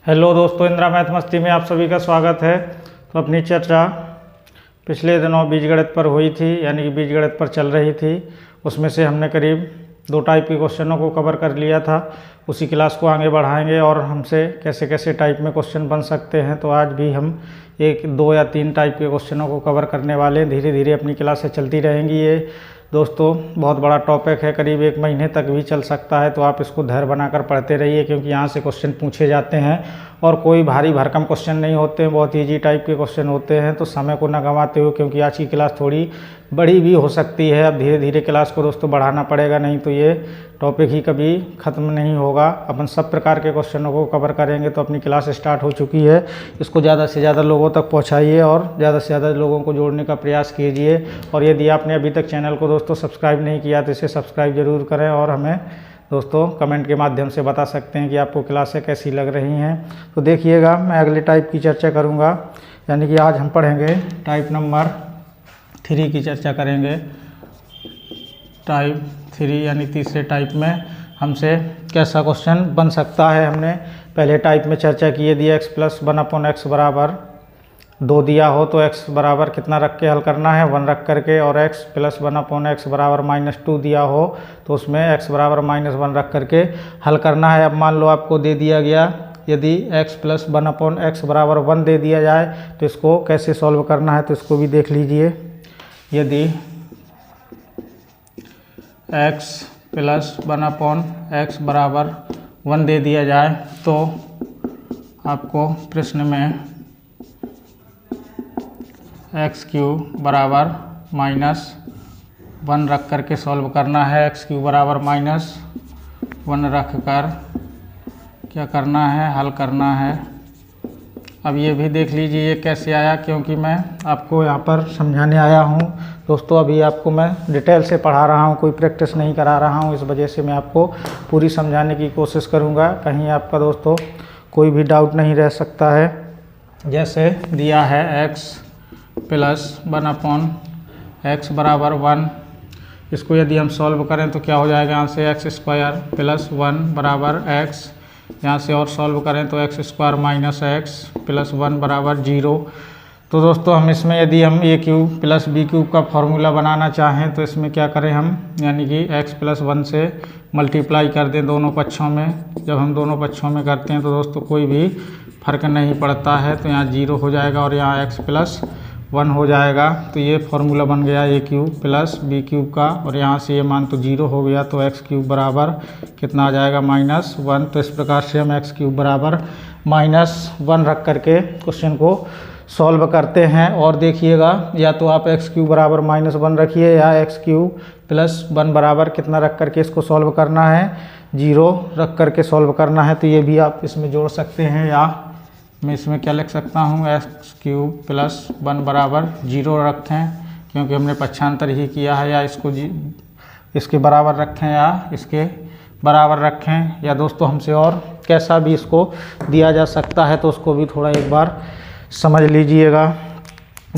Hello दोस्तों, Indira math मस्ती में आप सभी का स्वागत है। तो अपनी चर्चा पिछले दिनों बीजगणित पर हुई थी, यानी कि बीजगणित पर चल रही थी। उसमें से हमने करीब 2 टाइप के क्वेश्चनों को कवर कर लिया था। उसी क्लास को आगे बढ़ाएंगे और हमसे कैसे कैसे टाइप में क्वेश्चन बन सकते हैं। तो आज भी हम 1, 2 या 3 टाइप के क्वेश्चनों को कवर करने वाले हैं। धीरे धीरे अपनी क्लासें चलती रहेंगी। ये दोस्तों बहुत बड़ा टॉपिक है, करीब 1 महीने तक भी चल सकता है। तो आप इसको धैर्य बनाकर पढ़ते रहिए, क्योंकि यहाँ से क्वेश्चन पूछे जाते हैं और कोई भारी भरकम क्वेश्चन नहीं होते हैं, बहुत ईजी टाइप के क्वेश्चन होते हैं। तो समय को न गंवाते हुए, क्योंकि आज की क्लास थोड़ी बड़ी भी हो सकती है, अब धीरे धीरे क्लास को दोस्तों बढ़ाना पड़ेगा, नहीं तो ये टॉपिक ही कभी ख़त्म नहीं होगा। अपन सब प्रकार के क्वेश्चनों को कवर करेंगे। तो अपनी क्लास स्टार्ट हो चुकी है, इसको ज़्यादा से ज़्यादा लोगों तक पहुँचाइए और ज़्यादा से ज़्यादा लोगों को जोड़ने का प्रयास कीजिए। और यदि आपने अभी तक चैनल को दोस्तों सब्सक्राइब नहीं किया तो इसे सब्सक्राइब ज़रूर करें और हमें दोस्तों कमेंट के माध्यम से बता सकते हैं कि आपको क्लासें कैसी लग रही हैं। तो देखिएगा, मैं अगले टाइप की चर्चा करूंगा, यानी कि आज हम पढ़ेंगे टाइप नंबर 3 की चर्चा करेंगे। टाइप 3 यानी तीसरे टाइप में हमसे कैसा क्वेश्चन बन सकता है। हमने पहले टाइप में चर्चा की, यदि x + 1/x बराबर 2 दिया हो तो x बराबर कितना रख के हल करना है, 1 रख करके। और x + 1/x बराबर -2 दिया हो तो उसमें x बराबर -1 रख करके हल करना है। अब मान लो आपको दे दिया गया, यदि x + 1/x बराबर 1 दे दिया जाए तो इसको कैसे सॉल्व करना है, तो इसको भी देख लीजिए। यदि x + 1/x बराबर 1 दे दिया जाए तो आपको प्रश्न में x³ बराबर -1 रख करके सॉल्व करना है। x³ बराबर -1 रख कर क्या करना है, हल करना है। अब ये भी देख लीजिए ये कैसे आया, क्योंकि मैं आपको यहाँ पर समझाने आया हूँ दोस्तों। अभी आपको मैं डिटेल से पढ़ा रहा हूँ, कोई प्रैक्टिस नहीं करा रहा हूँ। इस वजह से मैं आपको पूरी समझाने की कोशिश करूँगा, कहीं आपका दोस्तों कोई भी डाउट नहीं रह सकता है। जैसे दिया है x + 1/x बराबर 1, इसको यदि हम सॉल्व करें तो क्या हो जाएगा, यहाँ से x² + 1 बराबर x, यहाँ से और सॉल्व करें तो x² - x + 1 बराबर 0। तो दोस्तों हम इसमें यदि हम a³ + b³ का फॉर्मूला बनाना चाहें तो इसमें क्या करें हम, यानी कि x + 1 से मल्टीप्लाई कर दें दोनों पक्षों में। जब हम दोनों पक्षों में करते हैं तो दोस्तों कोई भी फर्क नहीं पड़ता है, तो यहाँ 0 हो जाएगा और यहाँ x + 1 हो जाएगा। तो ये फार्मूला बन गया a³ + b³ का, और यहाँ से ये मान तो 0 हो गया, तो x³ बराबर कितना आ जाएगा, -1। तो इस प्रकार से हम x³ बराबर -1 रख करके क्वेश्चन को सॉल्व करते हैं। और देखिएगा, या तो आप x³ बराबर -1 रखिए या x³ + 1 बराबर कितना रख करके इसको सॉल्व करना है, 0 रख करके सॉल्व करना है। तो ये भी आप इसमें जोड़ सकते हैं, या मैं इसमें क्या लिख सकता हूँ, x³ + 1 बराबर 0 रखें, क्योंकि हमने पक्षांतर ही किया है। या इसको इसके बराबर रखें या इसके बराबर रखें, या दोस्तों हमसे और कैसा भी इसको दिया जा सकता है, तो उसको भी थोड़ा एक बार समझ लीजिएगा।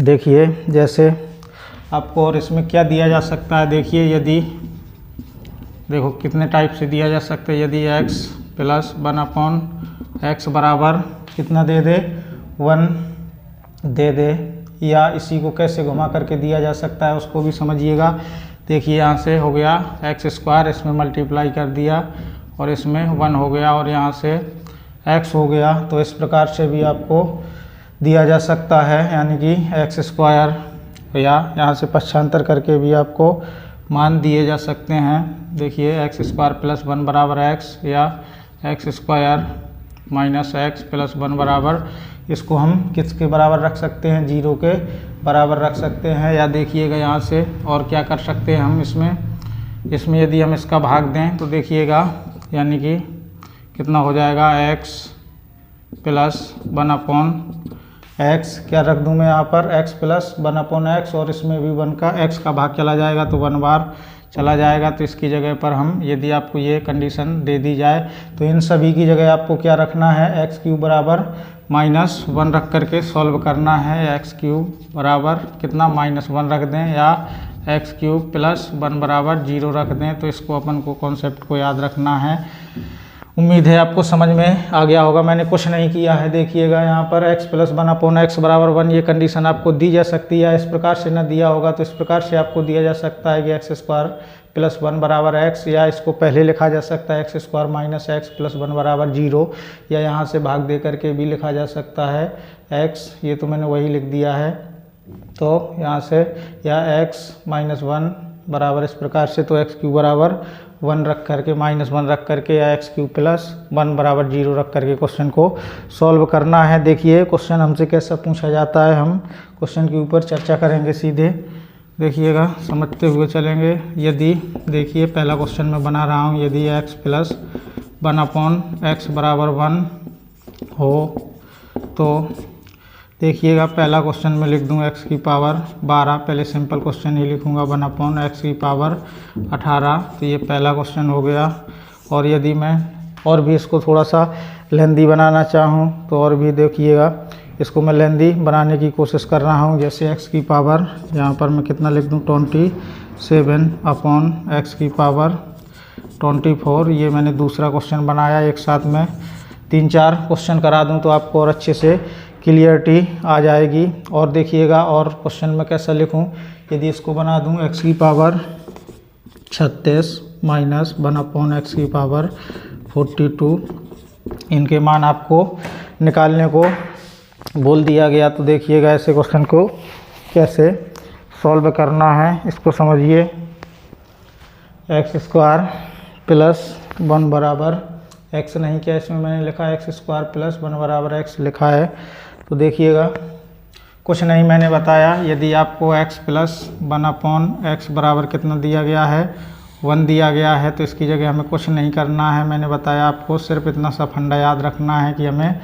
देखिए जैसे आपको और इसमें क्या दिया जा सकता है, देखिए यदि देखो कितने टाइप से दिया जा सकता है। यदि x + 1/x बराबर कितना दे दे, 1 दे दे, या इसी को कैसे घुमा करके दिया जा सकता है उसको भी समझिएगा। देखिए यहाँ से हो गया x², इसमें मल्टीप्लाई कर दिया और इसमें 1 हो गया, और यहाँ से x हो गया। तो इस प्रकार से भी आपको दिया जा सकता है, यानी कि x², या यहाँ से पक्षांतर करके भी आपको मान दिए जा सकते हैं। देखिए x² + 1 बराबर x, या x² - x + 1 बराबर, इसको हम किसके बराबर रख सकते हैं, 0 के बराबर रख सकते हैं। या देखिएगा यहाँ से और क्या कर सकते हैं हम, इसमें यदि हम इसका भाग दें तो देखिएगा, यानी कि कितना हो जाएगा, x + 1/x, क्या रख दूँ मैं यहाँ पर, x + 1/x, और इसमें भी 1 का x का भाग चला जाएगा तो 1 बार चला जाएगा। तो इसकी जगह पर हम, यदि आपको ये कंडीशन दे दी जाए तो इन सभी की जगह आपको क्या रखना है, x³ बराबर -1 रख करके सॉल्व करना है। x³ बराबर कितना, -1 रख दें, या x³ + 1 बराबर 0 रख दें। तो इसको अपन को कॉन्सेप्ट को याद रखना है। उम्मीद है आपको समझ में आ गया होगा। मैंने कुछ नहीं किया है, देखिएगा यहाँ पर x + 1/x = 1 ये कंडीशन आपको दी जा सकती है। इस प्रकार से न दिया होगा तो इस प्रकार से आपको दिया जा सकता है कि x² + 1 = x, या इसको पहले लिखा जा सकता है x² - x + 1 = 0, या यहाँ से भाग दे करके भी लिखा जा सकता है x, ये तो मैंने वही लिख दिया है। तो यहाँ से या x - 1 बराबर इस प्रकार से, तो x³ = 1 रख करके -1 रख करके, या x³ + 1 = 0 रख करके क्वेश्चन को सॉल्व करना है। देखिए क्वेश्चन हमसे कैसा पूछा जाता है, हम क्वेश्चन के ऊपर चर्चा करेंगे सीधे, देखिएगा समझते हुए चलेंगे। यदि देखिए पहला क्वेश्चन मैं बना रहा हूँ, यदि x + 1/x = 1 हो तो देखिएगा पहला क्वेश्चन में लिख दूँ x की पावर 12, पहले सिंपल क्वेश्चन ही लिखूँगा 1/x की पावर 18, तो ये पहला क्वेश्चन हो गया। और यदि मैं और भी इसको थोड़ा सा लेंदी बनाना चाहूँ तो और भी देखिएगा, इसको मैं लेंदी बनाने की कोशिश कर रहा हूँ। जैसे x की पावर यहाँ पर मैं कितना लिख दूँ 27/x की पावर 24, ये मैंने दूसरा क्वेश्चन बनाया। एक साथ में 3-4 क्वेश्चन करा दूँ तो आपको और अच्छे से क्लियरिटी आ जाएगी। और देखिएगा और क्वेश्चन में कैसा लिखूं, यदि इसको बना दूं x की पावर 36 - 1/x की पावर 42, इनके मान आपको निकालने को बोल दिया गया। तो देखिएगा ऐसे क्वेश्चन को कैसे सॉल्व करना है, इसको समझिए। x² + 1 बराबर x नहीं, क्या इसमें मैंने लिखा x² + 1 बराबर x लिखा है। तो देखिएगा कुछ नहीं मैंने बताया, यदि आपको x + 1/x बराबर कितना दिया गया है 1 दिया गया है, तो इसकी जगह हमें कुछ नहीं करना है। मैंने बताया आपको सिर्फ इतना सा फंडा याद रखना है कि हमें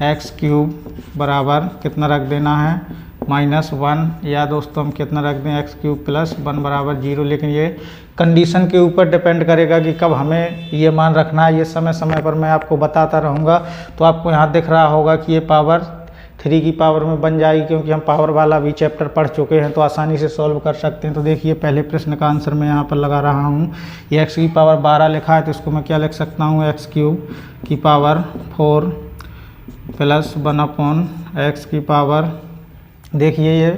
x³ बराबर कितना रख देना है -1, या दोस्तों हम कितना रख दें x³ + 1 = 0। लेकिन ये कंडीशन के ऊपर डिपेंड करेगा कि कब हमें ये मान रखना है, ये समय समय पर मैं आपको बताता रहूँगा। तो आपको यहाँ दिख रहा होगा कि ये पावर 3 की पावर में बन जाएगी, क्योंकि हम पावर वाला भी चैप्टर पढ़ चुके हैं, तो आसानी से सॉल्व कर सकते हैं। तो देखिए पहले प्रश्न का आंसर मैं यहाँ पर लगा रहा हूँ। ये x की पावर 12 लिखा है, तो इसको मैं क्या लिख सकता हूँ x³ की पावर 4 + 1/x की पावर, देखिए ये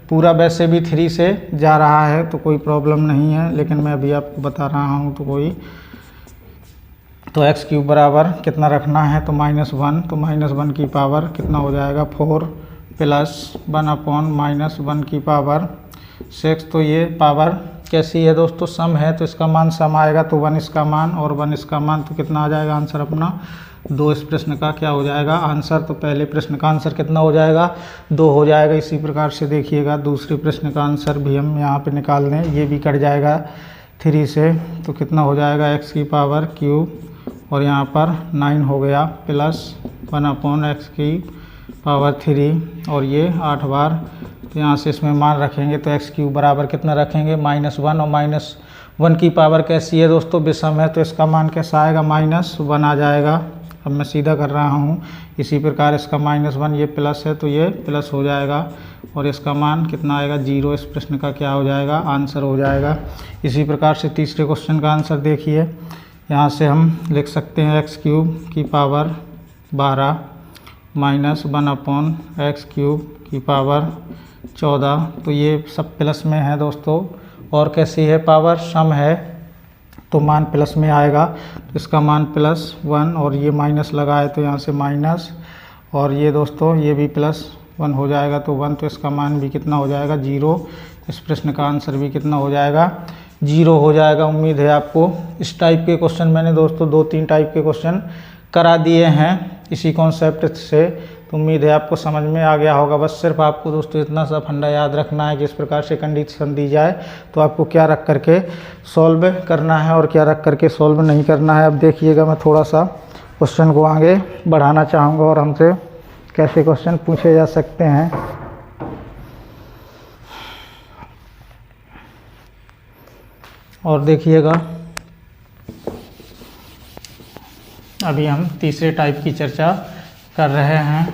पूरा वैसे भी 3 से जा रहा है तो कोई प्रॉब्लम नहीं है, लेकिन मैं अभी आपको बता रहा हूँ तो x³ बराबर कितना रखना है, तो -1, तो -1 की पावर कितना हो जाएगा 4 + 1/-1 की पावर 6। तो ये पावर कैसी है दोस्तों, सम है, तो इसका मान सम आएगा, तो 1 इसका मान और 1 इसका मान, तो कितना आ जाएगा आंसर अपना 2। इस प्रश्न का क्या हो जाएगा आंसर, तो पहले प्रश्न का आंसर कितना हो जाएगा 2 हो जाएगा। इसी प्रकार से देखिएगा दूसरे प्रश्न का आंसर भी हम यहाँ पे निकाल दें, ये भी कट जाएगा 3 से, तो कितना हो जाएगा x की पावर क्यूब और यहाँ पर 9 हो गया + 1/x की पावर 3 और ये 8 बार। तो यहाँ से इसमें मान रखेंगे तो x³ बराबर कितना रखेंगे -1, और -1 की पावर कैसी है दोस्तों विषम है, तो इसका मान कैसा आएगा -1 आ जाएगा। अब मैं सीधा कर रहा हूँ, इसी प्रकार इसका -1, ये प्लस है तो ये प्लस हो जाएगा, और इसका मान कितना आएगा 0। इस प्रश्न का क्या हो जाएगा आंसर हो जाएगा। इसी प्रकार से तीसरे क्वेश्चन का आंसर देखिए, यहाँ से हम लिख सकते हैं x³ की पावर 12 - 1/x³ की पावर 14, तो ये सब प्लस में है दोस्तों, और कैसी है पावर सम है, तो मान प्लस में आएगा, तो इसका मान +1 और ये माइनस लगा है तो यहाँ से माइनस, और ये दोस्तों ये भी +1 हो जाएगा तो 1, तो इसका मान भी कितना हो जाएगा 0। इस प्रश्न का आंसर भी कितना हो जाएगा 0 हो जाएगा। उम्मीद है आपको इस टाइप के क्वेश्चन मैंने दोस्तों 2-3 टाइप के क्वेश्चन करा दिए हैं इसी कॉन्सेप्ट से, तो उम्मीद है आपको समझ में आ गया होगा। बस सिर्फ आपको दोस्तों इतना सा फंडा याद रखना है कि इस प्रकार से कंडीशन दी जाए तो आपको क्या रख करके सॉल्व करना है और क्या रख करके सॉल्व नहीं करना है। अब देखिएगा मैं थोड़ा सा क्वेश्चन को आगे बढ़ाना चाहूँगा और हमसे कैसे क्वेश्चन पूछे जा सकते हैं। और देखिएगा अभी हम तीसरे टाइप की चर्चा कर रहे हैं।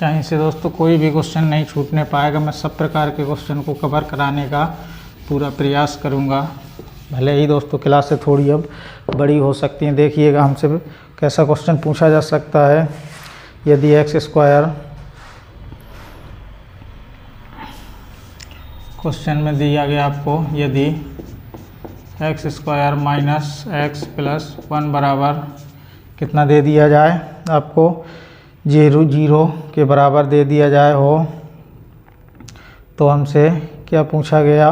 कहीं से दोस्तों कोई भी क्वेश्चन नहीं छूटने पाएगा। मैं सब प्रकार के क्वेश्चन को कवर कराने का पूरा प्रयास करूँगा। भले ही दोस्तों क्लासें थोड़ी अब बड़ी हो सकती हैं। देखिएगा हमसे कैसा क्वेश्चन पूछा जा सकता है। यदि एक्स स्क्वायर, क्वेश्चन में दिया गया आपको, यदि x square minus x plus 1 बराबर कितना दे दिया जाए आपको, 0 के बराबर दे दिया जाए हो, तो हमसे क्या पूछा गया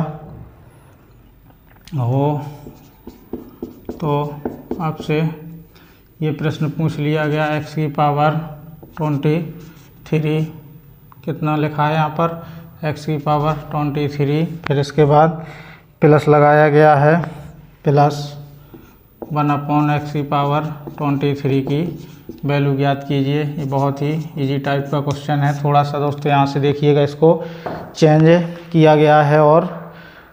हो, तो आपसे ये प्रश्न पूछ लिया गया x की पावर 23 कितना लिखा है यहाँ पर, x की पावर 23, फिर इसके बाद प्लस लगाया गया है, प्लस 1/x की पावर 23 की वैल्यू ज्ञात कीजिए। ये बहुत ही इजी टाइप का क्वेश्चन है। थोड़ा सा दोस्तों यहाँ से देखिएगा, इसको चेंज किया गया है और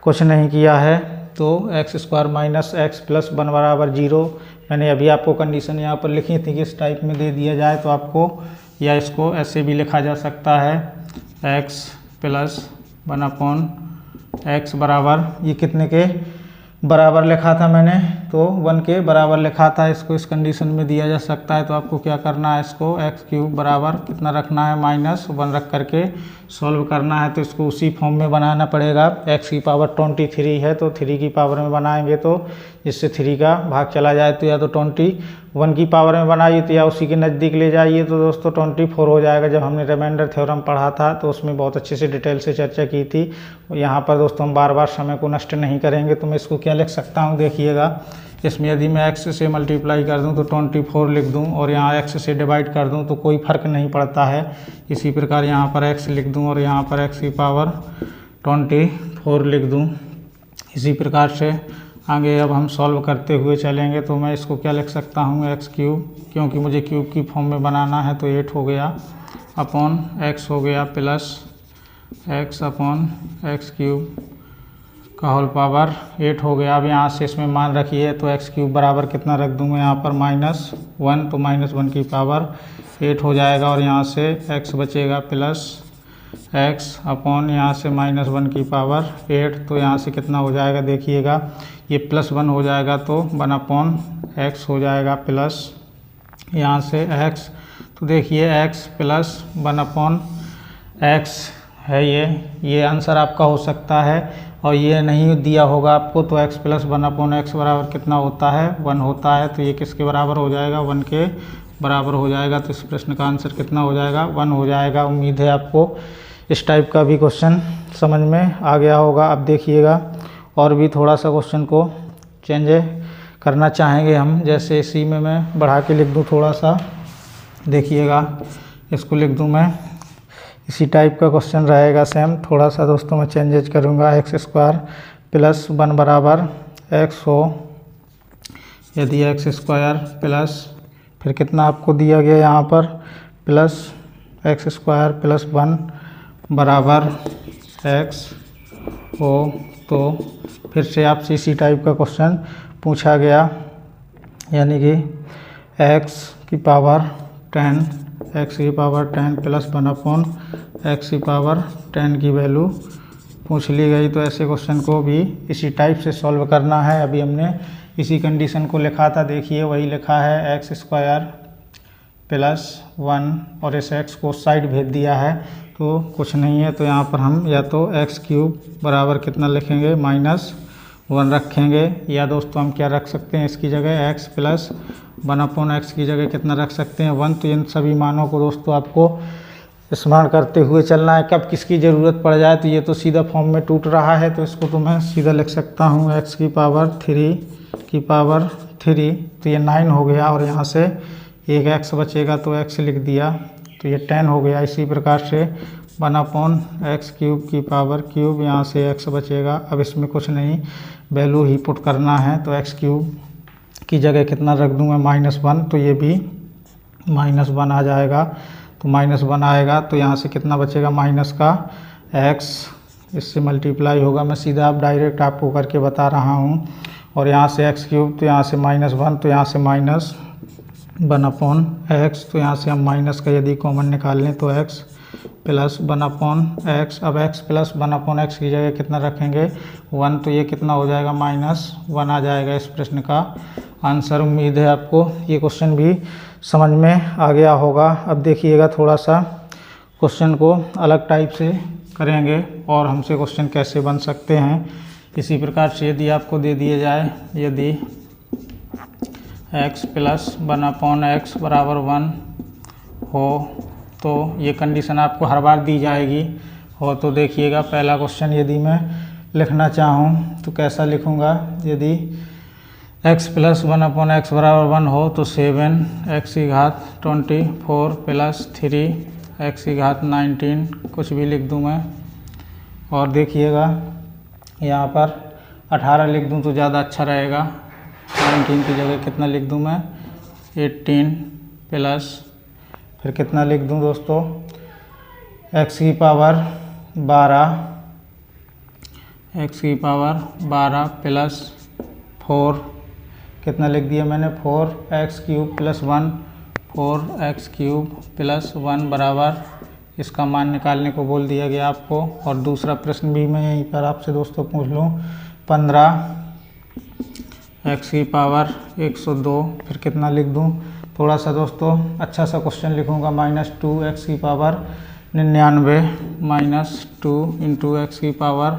कुछ नहीं किया है। तो x square minus x plus 1 बराबर 0, मैंने अभी आपको कंडीशन यहाँ पर लिखी थी कि इस टाइप में दे दिया जाए तो आपको, या इसको ऐसे भी लिखा जा सकता है, x प्लस 1/x बराबर, ये कितने के बराबर लिखा था मैंने, तो 1 के बराबर लिखा था। इसको इस कंडीशन में दिया जा सकता है। तो आपको क्या करना है, इसको x³ बराबर कितना रखना है, -1 रख करके सॉल्व करना है। तो इसको उसी फॉर्म में बनाना पड़ेगा। x की पावर 23 है तो 3 की पावर में बनाएंगे, तो इससे 3 का भाग चला जाए तो या तो 21 की पावर में बनाइए तो या उसी के नज़दीक ले जाइए, तो दोस्तों 24 हो जाएगा। जब हमने रिमाइंडर थ्योरम पढ़ा था तो उसमें बहुत अच्छे से डिटेल से चर्चा की थी। यहाँ पर दोस्तों हम बार बार समय को नष्ट नहीं करेंगे। तो मैं इसको क्या लिख सकता हूँ, देखिएगा, इसमें यदि मैं x से मल्टीप्लाई कर दूं तो 24 लिख दूं, और यहाँ x से डिवाइड कर दूं तो कोई फ़र्क नहीं पड़ता है। इसी प्रकार यहाँ पर x लिख दूं और यहाँ पर x की पावर 24 लिख दूं। इसी प्रकार से आगे अब हम सॉल्व करते हुए चलेंगे। तो मैं इसको क्या लिख सकता हूँ, x³, क्योंकि मुझे क्यूब की फॉर्म में बनाना है, तो 8 हो गया अपॉन x हो गया प्लस x अपॉन x³ का होल पावर 8 हो गया। अब यहाँ से इसमें मान रखिए, तो x³ बराबर कितना रख दूँगा यहाँ पर, -1, तो -1 की पावर 8 हो जाएगा। और यहाँ से x बचेगा प्लस x अपॉन यहाँ से -1 की पावर 8, तो यहाँ से कितना हो जाएगा, देखिएगा, ये +1 हो जाएगा तो 1/x हो जाएगा, प्लस यहाँ से x, तो देखिए x प्लस 1/x है। ये आंसर आपका हो सकता है। और ये नहीं दिया होगा आपको तो x प्लस 1/x बराबर कितना होता है, 1 होता है। तो ये किसके बराबर हो जाएगा, 1 के बराबर हो जाएगा। तो इस प्रश्न का आंसर कितना हो जाएगा, 1 हो जाएगा। उम्मीद है आपको इस टाइप का भी क्वेश्चन समझ में आ गया होगा। अब देखिएगा, और भी थोड़ा सा क्वेश्चन को चेंज करना चाहेंगे हम। जैसे इसी में मैं बढ़ा के लिख दूँ थोड़ा सा, देखिएगा, इसको लिख दूँ मैं, इसी टाइप का क्वेश्चन रहेगा सेम। थोड़ा सा दोस्तों मैं चेंजेज करूँगा, x² प्लस 1 बराबर x हो, यदि x² प्लस, फिर कितना आपको दिया गया यहाँ पर, प्लस x² प्लस 1 बराबर x हो, तो फिर से आपसे इसी टाइप का क्वेश्चन पूछा गया, यानी कि x की पावर 10 प्लस 1/x की पावर 10 की वैल्यू पूछ ली गई। तो ऐसे क्वेश्चन को भी इसी टाइप से सॉल्व करना है। अभी हमने इसी कंडीशन को लिखा था, देखिए वही लिखा है, x² प्लस 1, और इस x को साइड भेज दिया है तो कुछ नहीं है। तो यहाँ पर हम या तो x³ बराबर कितना लिखेंगे, -1 रखेंगे, या दोस्तों हम क्या रख सकते हैं इसकी जगह, x प्लस 1/x की जगह कितना रख सकते हैं, 1। तो इन सभी मानों को दोस्तों आपको स्मरण करते हुए चलना है, कब किसकी ज़रूरत पड़ जाए। तो ये तो सीधा फॉर्म में टूट रहा है, तो इसको तो मैं सीधा लिख सकता हूँ, x की पावर 3 की पावर 3, तो ये 9 हो गया। और यहाँ से एक x बचेगा तो x लिख दिया, तो ये 10 हो गया। इसी प्रकार से 1/x³ की पावर क्यूब, यहाँ से x बचेगा। अब इसमें कुछ नहीं, वैल्यू ही पुट करना है। तो x³ की जगह कितना रख दूँ मैं, -1, तो ये भी -1 आ जाएगा। तो -1 आएगा तो यहाँ से कितना बचेगा, माइनस का x, इससे मल्टीप्लाई होगा। मैं सीधा अब डायरेक्ट आपको करके बता रहा हूँ। और यहाँ से x³, तो यहाँ से -1, तो यहाँ से 1/x, तो यहाँ से हम माइनस का यदि कॉमन निकाल लें तो x प्लस 1/x। अब x प्लस 1/x की जगह कितना रखेंगे 1, तो ये कितना हो जाएगा -1 आ जाएगा इस प्रश्न का आंसर। उम्मीद है आपको ये क्वेश्चन भी समझ में आ गया होगा। अब देखिएगा थोड़ा सा क्वेश्चन को अलग टाइप से करेंगे और हमसे क्वेश्चन कैसे बन सकते हैं। इसी प्रकार से यदि आपको दे दिए जाए, यदि x प्लस 1/x बराबर 1 हो, तो ये कंडीशन आपको हर बार दी जाएगी। और तो देखिएगा पहला क्वेश्चन यदि मैं लिखना चाहूँ तो कैसा लिखूँगा, यदि x प्लस 1/x बराबर 1 हो तो 7x की घात 24 प्लस 3x की घात 19 कुछ भी लिख दूँ मैं। और देखिएगा यहाँ पर 18 लिख दूँ तो ज़्यादा अच्छा रहेगा। 19 की जगह कितना लिख दूँ मैं 18 प्लस फिर कितना लिख दूँ दोस्तों x की पावर 12 प्लस 4 कितना लिख दिया मैंने 4x³ प्लस 1 4x³ प्लस 1 बराबर इसका मान निकालने को बोल दिया गया आपको। और दूसरा प्रश्न भी मैं यहीं पर आपसे दोस्तों पूछ लूँ 15x की पावर 102 फिर कितना लिख दूँ, थोड़ा सा दोस्तों अच्छा सा क्वेश्चन लिखूँगा -2x की पावर 99 -2 इंटू x की पावर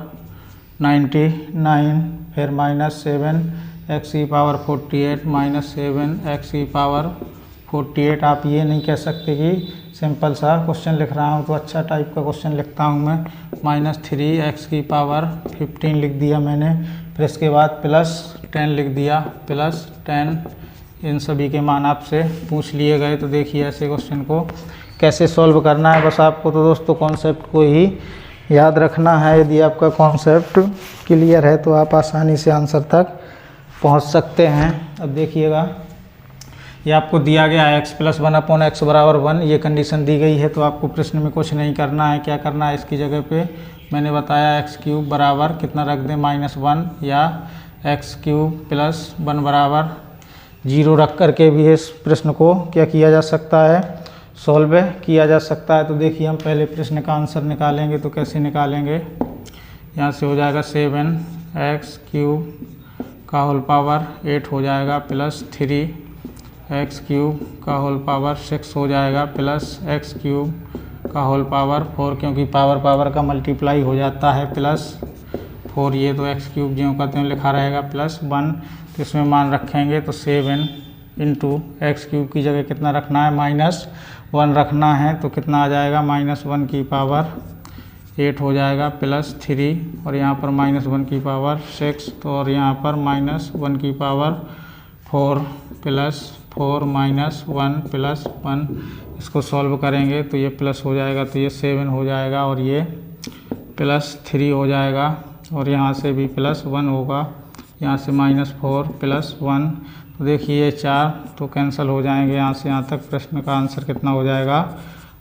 99 फिर -7x की पावर 48 7x की पावर 48। आप ये नहीं कह सकते कि सिंपल सा क्वेश्चन लिख रहा हूँ, तो अच्छा टाइप का क्वेश्चन लिखता हूँ मैं -3x की पावर 15 लिख दिया मैंने। फिर इसके बाद प्लस 10 लिख दिया प्लस 10। इन सभी के मान आपसे पूछ लिए गए। तो देखिए ऐसे क्वेश्चन को कैसे सॉल्व करना है, बस आपको तो दोस्तों कॉन्सेप्ट को ही याद रखना है। यदि आपका कॉन्सेप्ट क्लियर है तो आप आसानी से आंसर तक पहुंच सकते हैं। अब देखिएगा ये आपको दिया गया है x प्लस 1/x बराबर 1, ये कंडीशन दी गई है। तो आपको प्रश्न में कुछ नहीं करना है, क्या करना है इसकी जगह पे मैंने बताया x³ बराबर कितना रख दें -1 या x³ प्लस 1 बराबर 0 रख करके भी इस प्रश्न को क्या किया जा सकता है सॉल्व किया जा सकता है। तो देखिए हम पहले प्रश्न का आंसर निकालेंगे तो कैसे निकालेंगे, यहाँ से हो जाएगा 7x³ का होल पावर 8 हो जाएगा प्लस 3x³ का होल पावर 6 हो जाएगा प्लस x³ का होल पावर 4, क्योंकि पावर का मल्टीप्लाई हो जाता है प्लस 4। ये तो x³ ज्यों का त्यों लिखा रहेगा प्लस 1। तो इसमें मान रखेंगे तो 7 इंटू x³ की जगह कितना रखना है -1 रखना है। तो कितना आ जाएगा -1 की पावर 8 हो जाएगा प्लस 3 और यहाँ पर -1 की पावर 6 तो और यहाँ पर -1 की पावर 4 प्लस 4 -1 प्लस 1। इसको सॉल्व करेंगे तो ये प्लस हो जाएगा तो ये 7 हो जाएगा और ये प्लस 3 हो जाएगा और यहाँ से भी प्लस 1 होगा, यहाँ से -4 प्लस 1। तो देखिए ये 4 तो कैंसिल हो जाएंगे यहाँ से यहाँ तक। प्रश्न का आंसर कितना हो जाएगा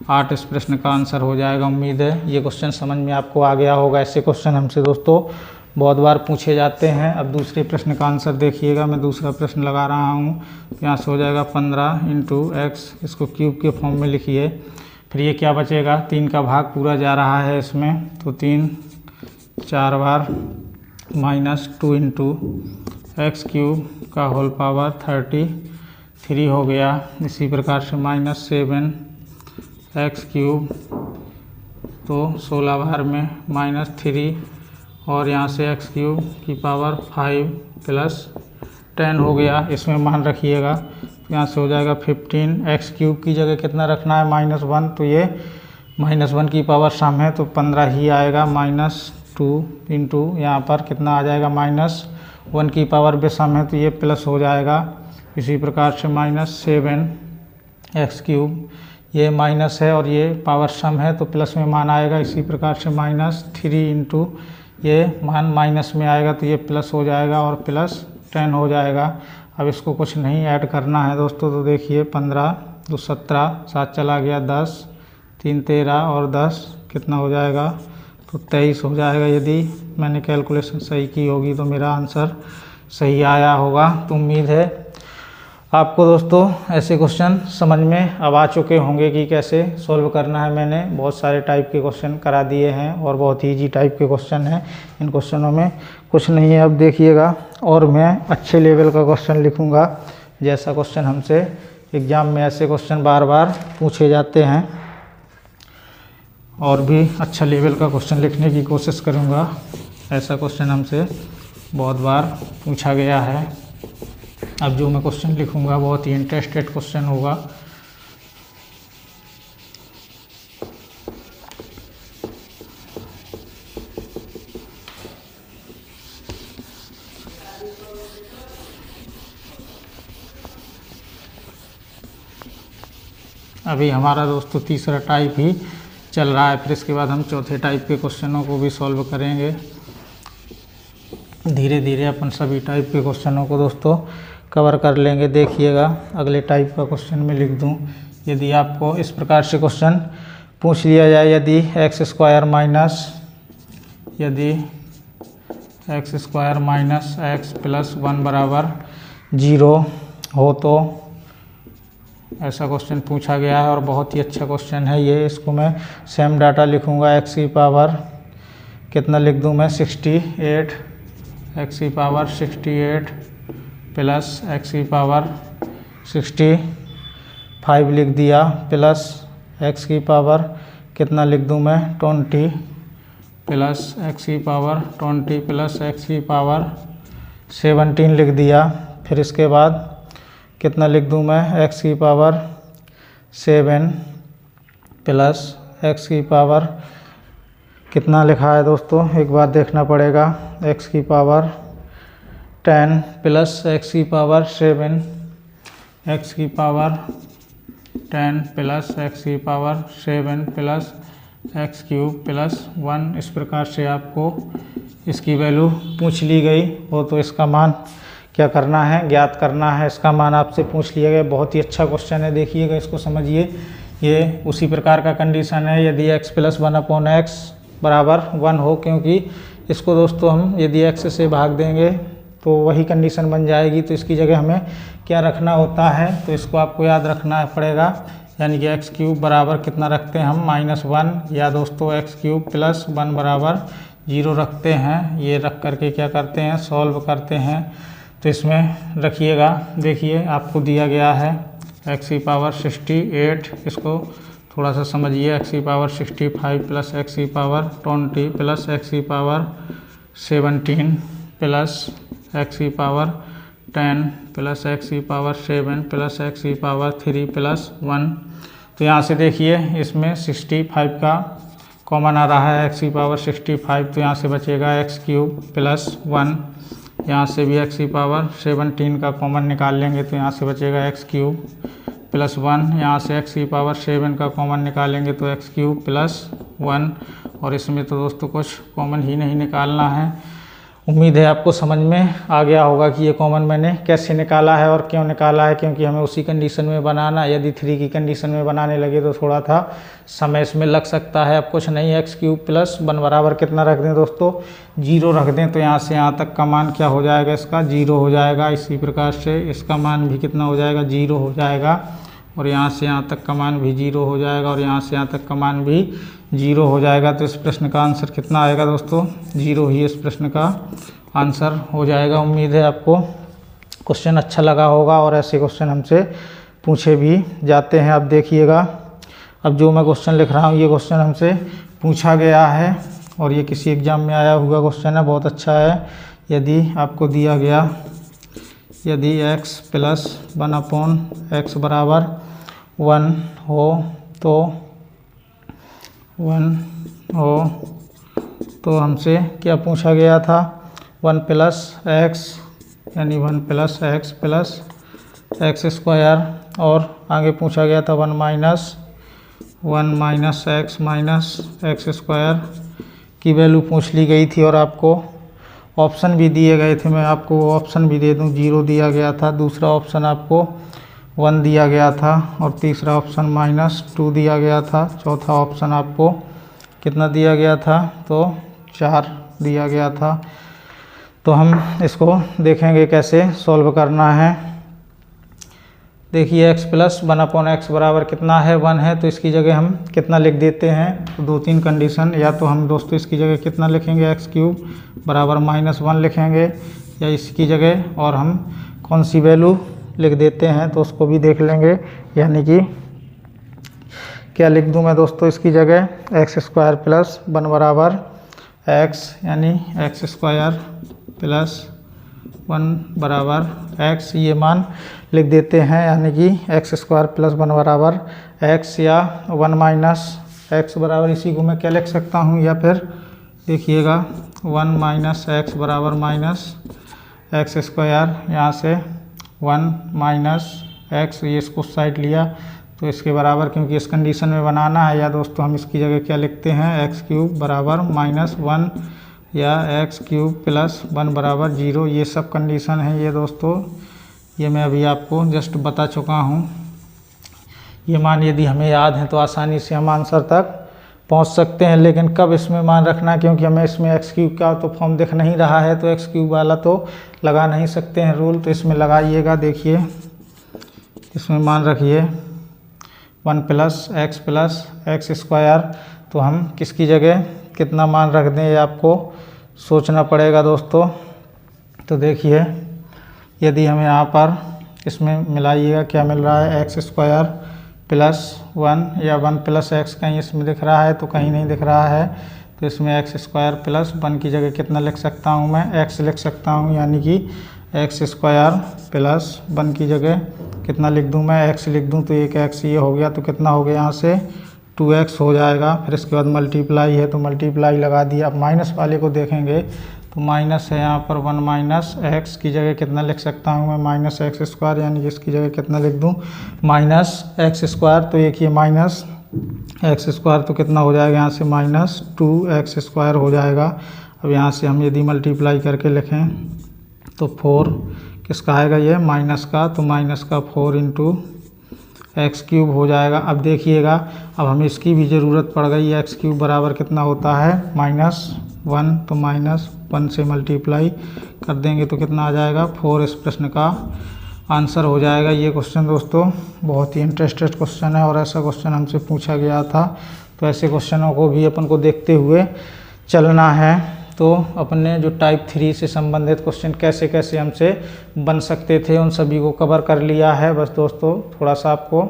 8 इस प्रश्न का आंसर हो जाएगा। उम्मीद है ये क्वेश्चन समझ में आपको आ गया होगा। ऐसे क्वेश्चन हमसे दोस्तों बहुत बार पूछे जाते हैं। अब दूसरे प्रश्न का आंसर देखिएगा, मैं दूसरा प्रश्न लगा रहा हूँ। यहाँ से हो जाएगा 15 इंटू x, इसको क्यूब के फॉर्म में लिखिए। फिर ये क्या बचेगा 3 का भाग पूरा जा रहा है इसमें, तो 3 4 बार -2 इंटू x³ का होल पावर 33 हो गया। इसी प्रकार से -7x³ तो 16 बार में -3 और यहाँ से x³ की पावर 5 प्लस 10 हो गया। इसमें मान रखिएगा, यहाँ से हो जाएगा 15। x³ की जगह कितना रखना है -1, तो ये -1 की पावर सम है तो 15 ही आएगा। -2 इंटू यहाँ पर कितना आ जाएगा -1 की पावर भी सम है तो ये प्लस हो जाएगा। इसी प्रकार से -7x³ ये माइनस है और ये पावर सम है तो प्लस में मान आएगा। इसी प्रकार से -3 इंटू ये मान माइनस में आएगा तो ये प्लस हो जाएगा और प्लस 10 हो जाएगा। अब इसको कुछ नहीं ऐड करना है दोस्तों। तो देखिए 15 2 17 7 चला गया 10 3 13 और 10 कितना हो जाएगा तो 23 हो जाएगा। यदि मैंने कैलकुलेशन सही की होगी तो मेरा आंसर सही आया होगा। तो उम्मीद है आपको दोस्तों ऐसे क्वेश्चन समझ में अब आ चुके होंगे कि कैसे सॉल्व करना है। मैंने बहुत सारे टाइप के क्वेश्चन करा दिए हैं और बहुत ही ईजी टाइप के क्वेश्चन हैं। इन क्वेश्चनों में कुछ नहीं है, अब देखिएगा। और मैं अच्छे लेवल का क्वेश्चन लिखूंगा, जैसा क्वेश्चन हमसे एग्ज़ाम में ऐसे क्वेश्चन बार बार पूछे जाते हैं, और भी अच्छा लेवल का क्वेश्चन लिखने की कोशिश करूंगा। ऐसा क्वेश्चन हमसे बहुत बार पूछा गया है। अब जो मैं क्वेश्चन लिखूंगा बहुत ही इंटरेस्टेड क्वेश्चन होगा। अभी हमारा दोस्तों तीसरा टाइप ही चल रहा है, फिर इसके बाद हम चौथे टाइप के क्वेश्चनों को भी सॉल्व करेंगे। धीरे धीरे अपन सभी टाइप के क्वेश्चनों को दोस्तों कवर कर लेंगे। देखिएगा, अगले टाइप का क्वेश्चन मैं लिख दूं। यदि आपको इस प्रकार से क्वेश्चन पूछ लिया जाए, यदि x square minus x plus 1 बराबर 0 हो, तो ऐसा क्वेश्चन पूछा गया है और बहुत ही अच्छा क्वेश्चन है ये। इसको मैं सेम डाटा लिखूंगा। एक्स की पावर कितना लिख दूं मैं, 68, एक्स की पावर 68 प्लस एक्स की पावर 65 लिख दिया, प्लस एक्स की पावर कितना लिख दूं मैं, 20 प्लस एक्स की पावर 20 प्लस एक्स की पावर 17 लिख दिया। फिर इसके बाद कितना लिख दूं मैं, एक्स की पावर 7 प्लस एक्स की पावर कितना लिखा है दोस्तों, एक बार देखना पड़ेगा। एक्स की पावर 10 प्लस एक्स की पावर 7, एक्स की पावर 10 प्लस एक्स की power 7 plus x cube plus 1। इस प्रकार से आपको इसकी वैल्यू पूछ ली गई हो तो इसका मान क्या करना है, ज्ञात करना है। इसका मान आपसे पूछ लिया गया। बहुत ही अच्छा क्वेश्चन है, देखिएगा, इसको समझिए। ये उसी प्रकार का कंडीशन है यदि x प्लस 1/x बराबर 1 हो, क्योंकि इसको दोस्तों हम यदि x से भाग देंगे तो वही कंडीशन बन जाएगी। तो इसकी जगह हमें क्या रखना होता है, तो इसको आपको याद रखना पड़ेगा। यानी कि एक्स क्यूब बराबर कितना रखते हैं हम, -1, या दोस्तों एक्स क्यूब प्लस 1 बराबर 0 रखते हैं। ये रख करके क्या करते हैं, सॉल्व करते हैं। तो इसमें रखिएगा, देखिए आपको दिया गया है एक्स की पावर 68, इसको थोड़ा सा समझिए। एक्स की पावर 65 प्लस एक्स की पावर 20 प्लस एक्स की पावर 17 प्लस एक्स की पावर 10 प्लस एक्स की पावर 7 प्लस एक्स की पावर 3 प्लस 1। तो यहाँ से देखिए इसमें 65 का कॉमन आ रहा है, एक्स की पावर 65, तो यहाँ से बचेगा एक्स क्यूब प्लस 1। यहाँ से भी एक्स की पावर 17 का कॉमन निकाल लेंगे तो यहाँ से बचेगा एक्स क्यूब प्लस 1। यहाँ से एक्स की पावर 7 का कॉमन निकालेंगे तो एक्स क्यूब प्लस 1। और इसमें तो दोस्तों कुछ कॉमन ही नहीं निकालना है। उम्मीद है आपको समझ में आ गया होगा कि ये कॉमन मैंने कैसे निकाला है और क्यों निकाला है, क्योंकि हमें उसी कंडीशन में बनाना। यदि 3 की कंडीशन में बनाने लगे तो थोड़ा था समय इसमें लग सकता है। अब कुछ नहीं, एक्स क्यूब प्लस 1 बराबर कितना रख दें दोस्तों, 0 रख दें। तो यहाँ से यहाँ तक का मान क्या हो जाएगा, इसका 0 हो जाएगा। इसी प्रकार से इसका मान भी कितना हो जाएगा, 0 हो जाएगा। और यहाँ से यहाँ तक का मान भी 0 हो जाएगा और यहाँ से यहाँ तक का मान भी 0 हो जाएगा। तो इस प्रश्न का आंसर कितना आएगा दोस्तों, 0 ही इस प्रश्न का आंसर हो जाएगा। उम्मीद है आपको क्वेश्चन अच्छा लगा होगा और ऐसे क्वेश्चन हमसे पूछे भी जाते हैं। अब देखिएगा, अब जो मैं क्वेश्चन लिख रहा हूँ ये क्वेश्चन हमसे पूछा गया है और ये किसी एग्ज़ाम में आया हुआ क्वेश्चन है, बहुत अच्छा है। यदि आपको दिया गया, यदि x प्लस 1/x बराबर 1 हो तो हमसे क्या पूछा गया था, 1 प्लस x, यानी 1 plus x plus x square, और आगे पूछा गया था 1 minus x minus x square की वैल्यू पूछ ली गई थी। और आपको ऑप्शन भी दिए गए थे, मैं आपको ऑप्शन भी दे दूं। 0 दिया गया था, दूसरा ऑप्शन आपको 1 दिया गया था और तीसरा ऑप्शन -2 दिया गया था। चौथा ऑप्शन आपको कितना दिया गया था, तो 4 दिया गया था। तो हम इसको देखेंगे कैसे सॉल्व करना है। देखिए x प्लस 1/x बराबर कितना है, 1 है, तो इसकी जगह हम कितना लिख देते हैं। तो 2-3 कंडीशन, या तो हम दोस्तों इसकी जगह कितना लिखेंगे, x³ बराबर -1 लिखेंगे, या इसकी जगह और हम कौन सी वैल्यू लिख देते हैं तो उसको भी देख लेंगे। यानी कि क्या लिख दूं मैं दोस्तों इसकी जगह, x² + 1 बराबर x, यानी x² + 1 बराबर x, ये मान लिख देते हैं। यानी कि x² + 1 बराबर x, या 1 - x बराबर, इसी को मैं क्या लिख सकता हूँ, या फिर देखिएगा 1 - x बराबर -x², यहाँ से 1 - x, ये इसको साइड लिया तो इसके बराबर, क्योंकि इस कंडीशन में बनाना है। या दोस्तों हम इसकी जगह क्या लिखते हैं, x³ बराबर -1, या x³ + 1 बराबर 0। ये सब कंडीशन है ये दोस्तों, ये मैं अभी आपको जस्ट बता चुका हूँ। ये मान यदि हमें याद है तो आसानी से हम आंसर तक पहुँच सकते हैं। लेकिन कब इसमें मान रखना, क्योंकि हमें इसमें x³ का तो फॉर्म दिख नहीं रहा है, तो x³ वाला तो लगा नहीं सकते हैं रूल, तो इसमें लगाइएगा। देखिए इसमें मान रखिए 1 + x + x², तो हम किसकी जगह कितना मान रख दें, ये आपको सोचना पड़ेगा दोस्तों। तो देखिए यदि हमें यहाँ पर इसमें मिलाइएगा, क्या मिल रहा है, x² + 1, या 1 + x कहीं इसमें दिख रहा है तो कहीं नहीं दिख रहा है। तो इसमें x² + 1 की जगह कितना लिख सकता हूँ मैं, x लिख सकता हूँ। यानी कि x² + 1 की जगह कितना लिख दूँ मैं, x लिख दूँ, तो एक x ये हो गया, तो कितना हो गया, यहाँ से 2x हो जाएगा। फिर इसके बाद मल्टीप्लाई है तो मल्टीप्लाई लगा दिया। अब माइनस वाले को देखेंगे तो माइनस है यहाँ पर, 1 - x की जगह कितना लिख सकता हूँ मैं, -x², यानी कि इसकी जगह कितना लिख दूँ, -x², तो एक ये -x² तो कितना हो जाएगा, यहाँ से -2x² हो जाएगा। अब यहाँ से हम यदि मल्टीप्लाई करके लिखें तो 4 किसका आएगा, ये माइनस का, तो -4 × x³ हो जाएगा। अब देखिएगा, अब हमें इसकी भी ज़रूरत पड़ गई, x³ बराबर कितना होता है, -1, तो -1 से मल्टीप्लाई कर देंगे तो कितना आ जाएगा, 4। इस प्रश्न का आंसर हो जाएगा। ये क्वेश्चन दोस्तों बहुत ही इंटरेस्टेड क्वेश्चन है और ऐसा क्वेश्चन हमसे पूछा गया था, तो ऐसे क्वेश्चनों को भी अपन को देखते हुए चलना है। तो अपने जो टाइप 3 से संबंधित क्वेश्चन कैसे कैसे हमसे बन सकते थे उन सभी को कवर कर लिया है। बस दोस्तों थोड़ा सा आपको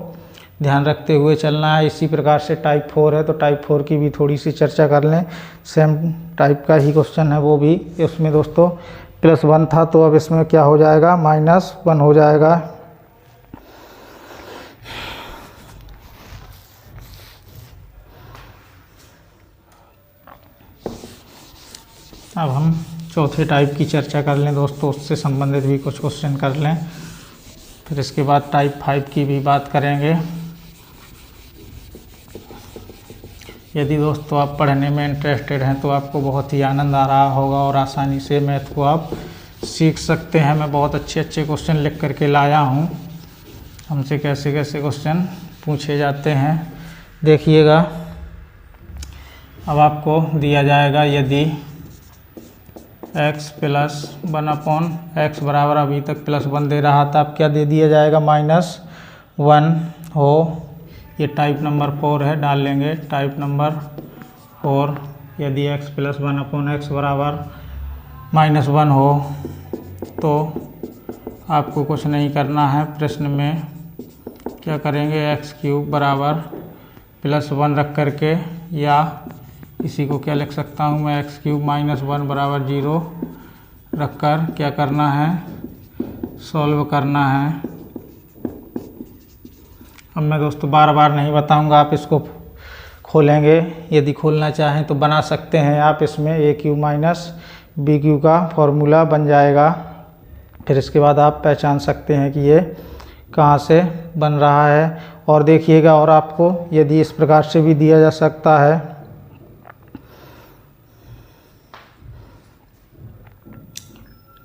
ध्यान रखते हुए चलना है। इसी प्रकार से टाइप 4 है तो टाइप 4 की भी थोड़ी सी चर्चा कर लें। सेम टाइप का ही क्वेश्चन है वो भी, उसमें दोस्तों +1 था, तो अब इसमें क्या हो जाएगा, -1 हो जाएगा। अब हम चौथे टाइप की चर्चा कर लें दोस्तों, उससे संबंधित भी कुछ क्वेश्चन कर लें, फिर इसके बाद टाइप 5 की भी बात करेंगे। यदि दोस्तों आप पढ़ने में इंटरेस्टेड हैं तो आपको बहुत ही आनंद आ रहा होगा और आसानी से मैथ को आप सीख सकते हैं। मैं बहुत अच्छे अच्छे क्वेश्चन लिख करके लाया हूँ, हमसे कैसे कैसे क्वेश्चन पूछे जाते हैं देखिएगा। अब आपको दिया जाएगा, यदि x + 1/x बराबर, अभी तक +1 दे रहा था, अब क्या दे दिया जाएगा, -1 हो। ये टाइप नंबर 4 है, डाल लेंगे टाइप नंबर 4। यदि x + 1/x बराबर -1 हो तो आपको कुछ नहीं करना है। प्रश्न में क्या करेंगे, x³ बराबर +1 रख करके, या इसी को क्या लिख सकता हूँ मैं, x³ -1 बराबर 0 रख कर क्या करना है, सॉल्व करना है। अब मैं दोस्तों बार बार नहीं बताऊंगा, आप इसको खोलेंगे, यदि खोलना चाहें तो बना सकते हैं आप। इसमें a³ - bq का फॉर्मूला बन जाएगा, फिर इसके बाद आप पहचान सकते हैं कि ये कहाँ से बन रहा है। और देखिएगा, और आपको यदि इस प्रकार से भी दिया जा सकता है,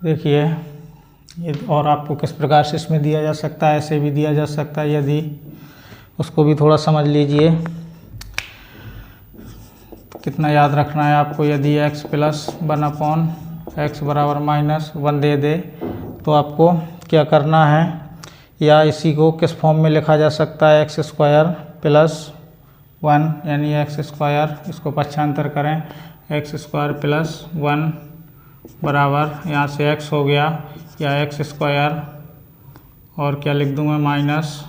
देखिए ये, और आपको किस प्रकार से इसमें दिया जा सकता है, ऐसे भी दिया जा सकता है, यदि उसको भी थोड़ा समझ लीजिए। कितना याद रखना है आपको, यदि x + 1/x बराबर -1 दे दे तो आपको क्या करना है, या इसी को किस फॉर्म में लिखा जा सकता है, एक्स स्क्वायर प्लस 1 यानी एक्स स्क्वायर, इसको पक्षांतर करें, एक्स स्क्वायर प्लस 1 बराबर यहाँ से एक्स हो गया या एक्स स्क्वायर और क्या लिख दूँ मैं माइनस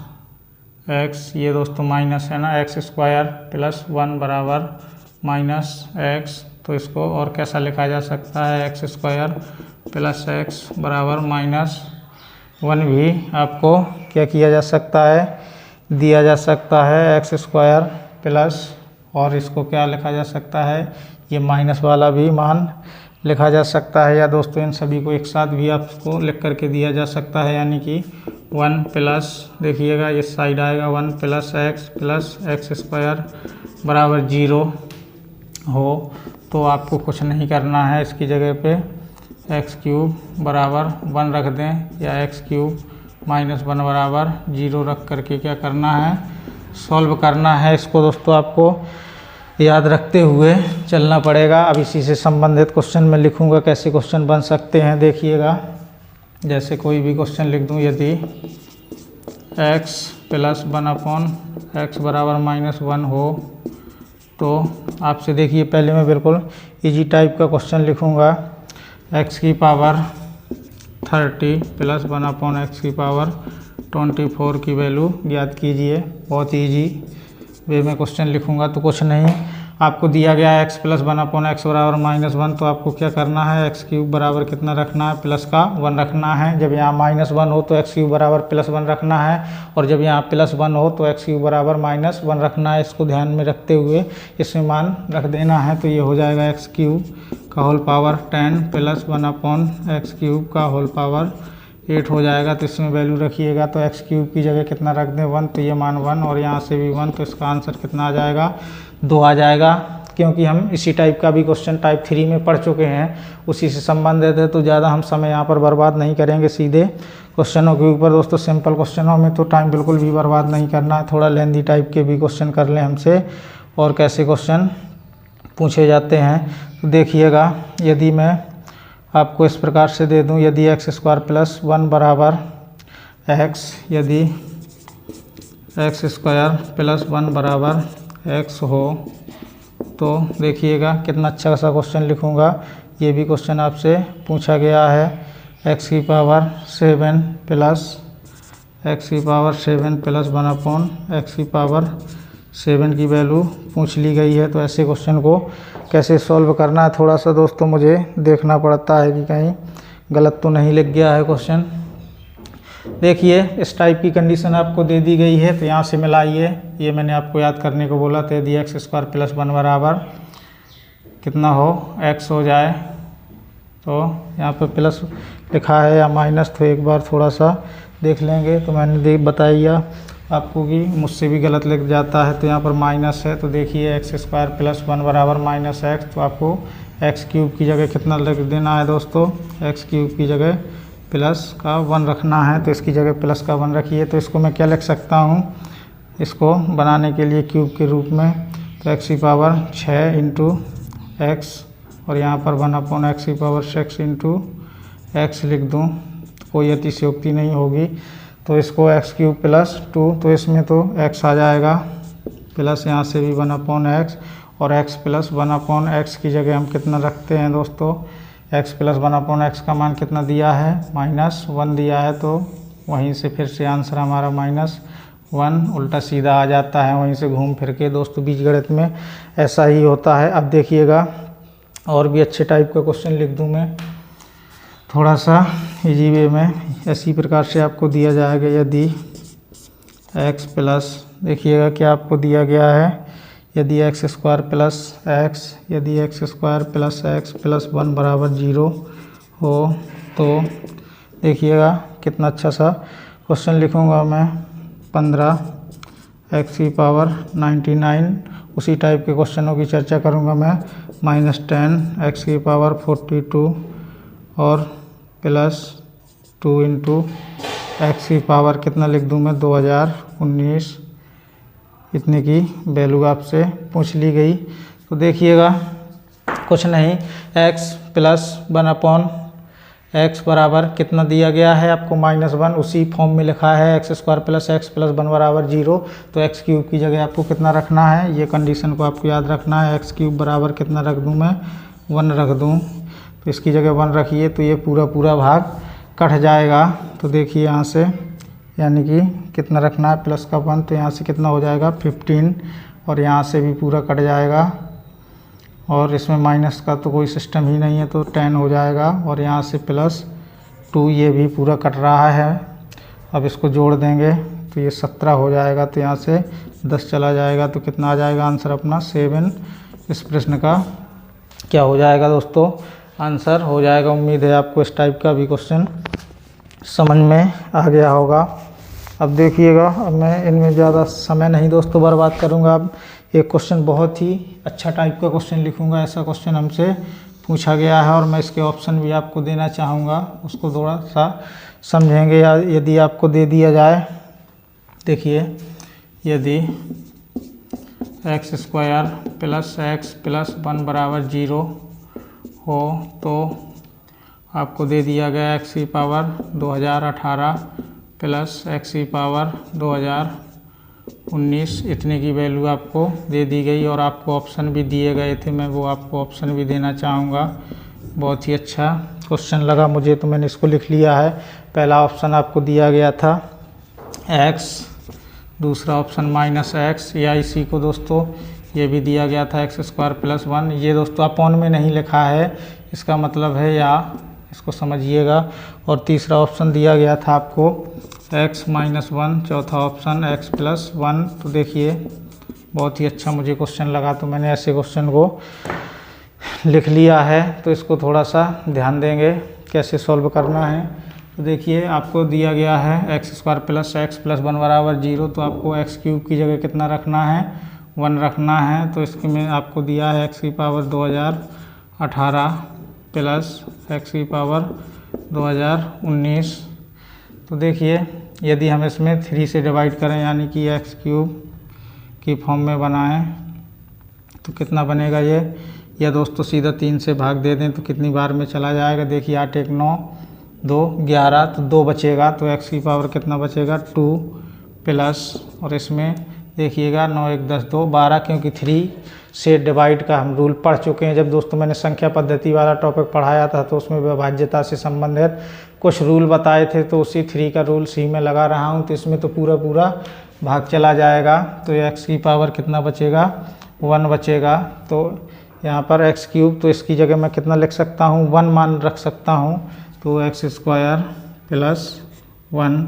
एक्स, ये दोस्तों माइनस है ना, एक्स स्क्वायर प्लस 1 बराबर माइनस एक्स। तो इसको और कैसा लिखा जा सकता है, एक्स स्क्वायर प्लस एक्स बराबर माइनस 1 भी आपको क्या किया जा सकता है, दिया जा सकता है, एक्स स्क्वायर प्लस, और इसको क्या लिखा जा सकता है, ये माइनस वाला भी मान लिखा जा सकता है, या दोस्तों इन सभी को एक साथ भी आपको लिख करके दिया जा सकता है, यानी कि 1 प्लस, देखिएगा ये साइड आएगा 1 प्लस एक्स स्क्वायर बराबर 0 हो तो आपको कुछ नहीं करना है, इसकी जगह पे एक्स क्यूब बराबर 1 रख दें या एक्स क्यूब माइनस 1 बराबर 0 रख करके क्या करना है, सॉल्व करना है। इसको दोस्तों आपको याद रखते हुए चलना पड़ेगा। अब इसी से संबंधित क्वेश्चन मैं लिखूंगा, कैसे क्वेश्चन बन सकते हैं देखिएगा। जैसे कोई भी क्वेश्चन लिख दूं, यदि x प्लस 1/x बराबर -1 हो तो आपसे देखिए, पहले मैं बिल्कुल इजी टाइप का क्वेश्चन लिखूंगा, x की पावर 30 प्लस 1/x की पावर 24 की वैल्यू ज्ञात कीजिए। बहुत इजी वे में क्वेश्चन लिखूंगा, तो कुछ नहीं, आपको दिया गया है x प्लस 1/x बराबर -1, तो आपको क्या करना है, एक्स क्यूब बराबर कितना रखना है, प्लस का 1 रखना है। जब यहाँ -1 हो तो एक्स क्यूब बराबर +1 रखना है, और जब यहाँ +1 हो तो एक्स क्यूब बराबर -1 रखना है। इसको ध्यान में रखते हुए इसमें मान रख देना है, तो ये हो जाएगा एक्स क्यूब का whole power 10 plus 1/x cube का होल पावर 8 हो जाएगा। तो इसमें वैल्यू रखिएगा, तो एक्स क्यूब की जगह कितना रख दें 1, तो ये मान 1, और यहाँ से भी 1, तो इसका आंसर कितना आ जाएगा, 2 आ जाएगा। क्योंकि हम इसी टाइप का भी क्वेश्चन टाइप 3 में पढ़ चुके हैं, उसी से संबंधित है, तो ज़्यादा हम समय यहाँ पर बर्बाद नहीं करेंगे, सीधे क्वेश्चनों के ऊपर। दोस्तों सिंपल क्वेश्चनों में तो टाइम बिल्कुल भी बर्बाद नहीं करना है, थोड़ा लेंदी टाइप के भी क्वेश्चन कर लें हमसे, और कैसे क्वेश्चन पूछे जाते हैं। तो देखिएगा, यदि मैं आपको इस प्रकार से दे दूं, यदि एक्स स्क्वायर प्लस 1 बराबर एक्स, यदि एक्स स्क्वायर प्लस 1 बराबर एक्स हो तो देखिएगा कितना अच्छा सा क्वेश्चन लिखूंगा। ये भी क्वेश्चन आपसे पूछा गया है, एक्स की पावर 7 प्लस 1/x की पावर 7 की वैल्यू पूछ ली गई है। तो ऐसे क्वेश्चन को कैसे सॉल्व करना है, थोड़ा सा दोस्तों मुझे देखना पड़ता है कि कहीं गलत तो नहीं लिख गया है क्वेश्चन। देखिए, इस टाइप की कंडीशन आपको दे दी गई है, तो यहाँ से मिलाइए, ये मैंने आपको याद करने को बोला था। यदि एक्स स्क्वायर प्लस 1 बराबर कितना हो, एक्स हो जाए, तो यहाँ पर प्लस लिखा है या माइनस, तो एक बार थोड़ा सा देख लेंगे। तो मैंने बताइए आपको कि मुझसे भी गलत लिख जाता है, तो यहाँ पर माइनस है, तो देखिए एक्स स्क्वायर प्लस 1 बराबर -x, तो आपको एक्स क्यूब की जगह कितना लिख देना है दोस्तों, एक्स क्यूब की जगह प्लस का 1 रखना है, तो इसकी जगह प्लस का 1 रखिए। तो इसको मैं क्या लिख सकता हूँ, इसको बनाने के लिए क्यूब के रूप में, तो एक्स की पावर 6 इंटू एक्स, और यहाँ पर 1/x की पावर 6 इंटू एक्स लिख दूँ, तो कोई अतिशयोक्ति नहीं होगी। तो इसको एक्स क्यूब प्लस 2, तो इसमें तो x आ जाएगा, प्लस यहाँ से भी 1/x, और x प्लस 1/x की जगह हम कितना रखते हैं दोस्तों, x प्लस 1/x का मान कितना दिया है, -1 दिया है, तो वहीं से फिर से आंसर हमारा -1 उल्टा सीधा आ जाता है, वहीं से घूम फिर के। दोस्तों बीजगणित में ऐसा ही होता है। अब देखिएगा, और भी अच्छे टाइप का क्वेश्चन लिख दूँ मैं, थोड़ा सा इजी वे में। इसी प्रकार से आपको दिया जाएगा, यदि x प्लस, देखिएगा क्या आपको दिया गया है, यदि एक्स स्क्वायर प्लस एक्स, यदि x square plus x plus 1 बराबर 0 हो तो देखिएगा कितना अच्छा सा क्वेश्चन लिखूंगा मैं, 15x की पावर 99, उसी टाइप के क्वेश्चनों की चर्चा करूंगा मैं, -10x की पावर 42 और प्लस 2 इंटू एक्स की पावर कितना लिख दूँ मैं, 2019, इतने की वैल्यू आपसे पूछ ली गई। तो देखिएगा कुछ नहीं, x प्लस 1/x x बराबर कितना दिया गया है आपको -1, उसी फॉर्म में लिखा है x² + x + 1 बराबर 0। तो x³ की जगह आपको कितना रखना है, ये कंडीशन को आपको याद रखना है। x³ बराबर कितना रख दूँ मैं, 1 रख दूँ। तो इसकी जगह 1 रखिए तो ये पूरा भाग कट जाएगा। तो देखिए यहाँ से, यानी कि कितना रखना है प्लस का 1, तो यहाँ से कितना हो जाएगा 15, और यहाँ से भी पूरा कट जाएगा, और इसमें माइनस का तो कोई सिस्टम ही नहीं है तो 10 हो जाएगा, और यहाँ से +2 ये भी पूरा कट रहा है। अब इसको जोड़ देंगे तो ये 17 हो जाएगा, तो यहाँ से 10 चला जाएगा, तो कितना आ जाएगा आंसर अपना 7। इस प्रश्न का क्या हो जाएगा दोस्तों, आंसर हो जाएगा। उम्मीद है आपको इस टाइप का भी क्वेश्चन समझ में आ गया होगा। अब देखिएगा, अब मैं इनमें ज़्यादा समय नहीं दोस्तों बर्बाद करूँगा। अब एक क्वेश्चन बहुत ही अच्छा टाइप का क्वेश्चन लिखूँगा, ऐसा क्वेश्चन हमसे पूछा गया है, और मैं इसके ऑप्शन भी आपको देना चाहूँगा, उसको थोड़ा सा समझेंगे। या यदि आपको दे दिया जाए, देखिए यदि x² + x + 1 बराबर 0 हो तो आपको दे दिया गया x² 2018 + x² 2019, इतने की वैल्यू आपको दे दी गई, और आपको ऑप्शन भी दिए गए थे। मैं वो आपको ऑप्शन भी देना चाहूँगा। बहुत ही अच्छा क्वेश्चन लगा मुझे, तो मैंने इसको लिख लिया है। पहला ऑप्शन आपको दिया गया था x, दूसरा ऑप्शन -x, या इसी को दोस्तों ये भी दिया गया था x² + 1। ये दोस्तों अपॉन में नहीं लिखा है, इसका मतलब है या, इसको समझिएगा। और तीसरा ऑप्शन दिया गया था आपको x -1, चौथा ऑप्शन x + 1। तो देखिए बहुत ही अच्छा मुझे क्वेश्चन लगा, तो मैंने ऐसे क्वेश्चन को लिख लिया है। तो इसको थोड़ा सा ध्यान देंगे कैसे सॉल्व करना है। तो देखिए आपको दिया गया है x² + x + 1 बराबर 0, तो आपको x³ की जगह कितना रखना है, 1 रखना है। तो इसके में आपको दिया है x² 2018 + x² 2019। तो देखिए यदि हम इसमें 3 से डिवाइड करें, यानी कि x³ की फॉर्म में बनाएं, तो कितना बनेगा ये, या दोस्तों सीधा 3 से भाग दे दें तो कितनी बार में चला जाएगा। देखिए 8 1 9, 2 11, तो 2 बचेगा, तो x की पावर कितना बचेगा 2 प्लस, और इसमें देखिएगा 9 1 10 2 12, क्योंकि 3 से डिवाइड का हम रूल पढ़ चुके हैं। जब दोस्तों मैंने संख्या पद्धति वाला टॉपिक पढ़ाया था तो उसमें विभाज्यता से संबंधित कुछ रूल बताए थे, तो उसी 3 का रूल सी में लगा रहा हूँ। तो इसमें तो पूरा भाग चला जाएगा, तो x की पावर कितना बचेगा 1 बचेगा। तो यहाँ पर x³ तो इसकी जगह मैं कितना लिख सकता हूँ 1 मान रख सकता हूँ, तो x² + 1,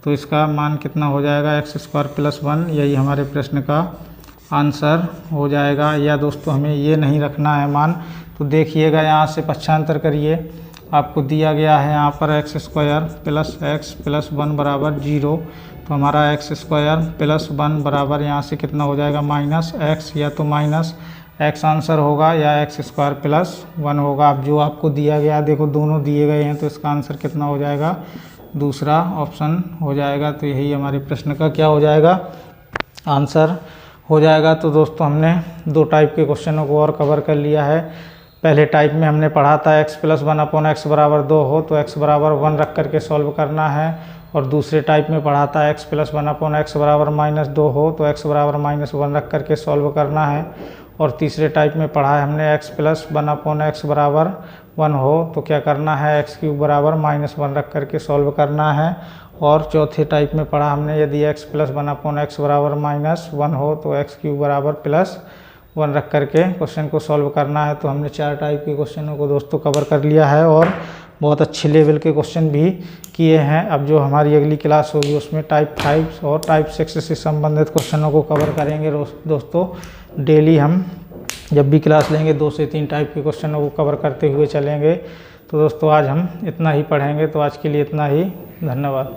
तो इसका मान कितना हो जाएगा x² + 1, यही हमारे प्रश्न का आंसर हो जाएगा। या दोस्तों हमें ये नहीं रखना है मान, तो देखिएगा यहाँ से पक्षांतर करिए, आपको दिया गया है यहाँ पर x² + x + 1 बराबर 0, तो हमारा x² + 1 बराबर यहाँ से कितना हो जाएगा -x, या तो -x आंसर होगा या x² + 1 होगा। अब जो आपको दिया गया, देखो दोनों दिए गए हैं, तो इसका आंसर कितना हो जाएगा, दूसरा ऑप्शन हो जाएगा। तो यही हमारे प्रश्न का क्या हो जाएगा, आंसर हो जाएगा। तो दोस्तों हमने 2 टाइप के क्वेश्चनों को और कवर कर लिया है। पहले टाइप में हमने पढ़ा था x + 1/x बराबर 2 हो तो x बराबर 1 रख करके सॉल्व करना है, और दूसरे टाइप में पढ़ा था x + 1/x बराबर -2 हो तो x बराबर -1 रख करके सॉल्व करना है, और तीसरे टाइप में पढ़ा है हमने x + 1/x बराबर 1 हो तो क्या करना है, x³ बराबर -1 रख करके सॉल्व करना है। और चौथे टाइप में पढ़ा हमने, यदि x + 1/x बराबर -1 हो तो x³ बराबर +1 रख करके क्वेश्चन को सॉल्व करना है। तो हमने 4 टाइप के क्वेश्चनों को दोस्तों कवर कर लिया है, और बहुत अच्छे लेवल के क्वेश्चन भी किए हैं। अब जो हमारी अगली क्लास होगी उसमें टाइप 5 और टाइप 6 से संबंधित क्वेश्चनों को कवर करेंगे दोस्तों। डेली हम जब भी क्लास लेंगे 2 से 3 टाइप के क्वेश्चनों को कवर करते हुए चलेंगे। तो दोस्तों आज हम इतना ही पढ़ेंगे, तो आज के लिए इतना ही, धन्यवाद।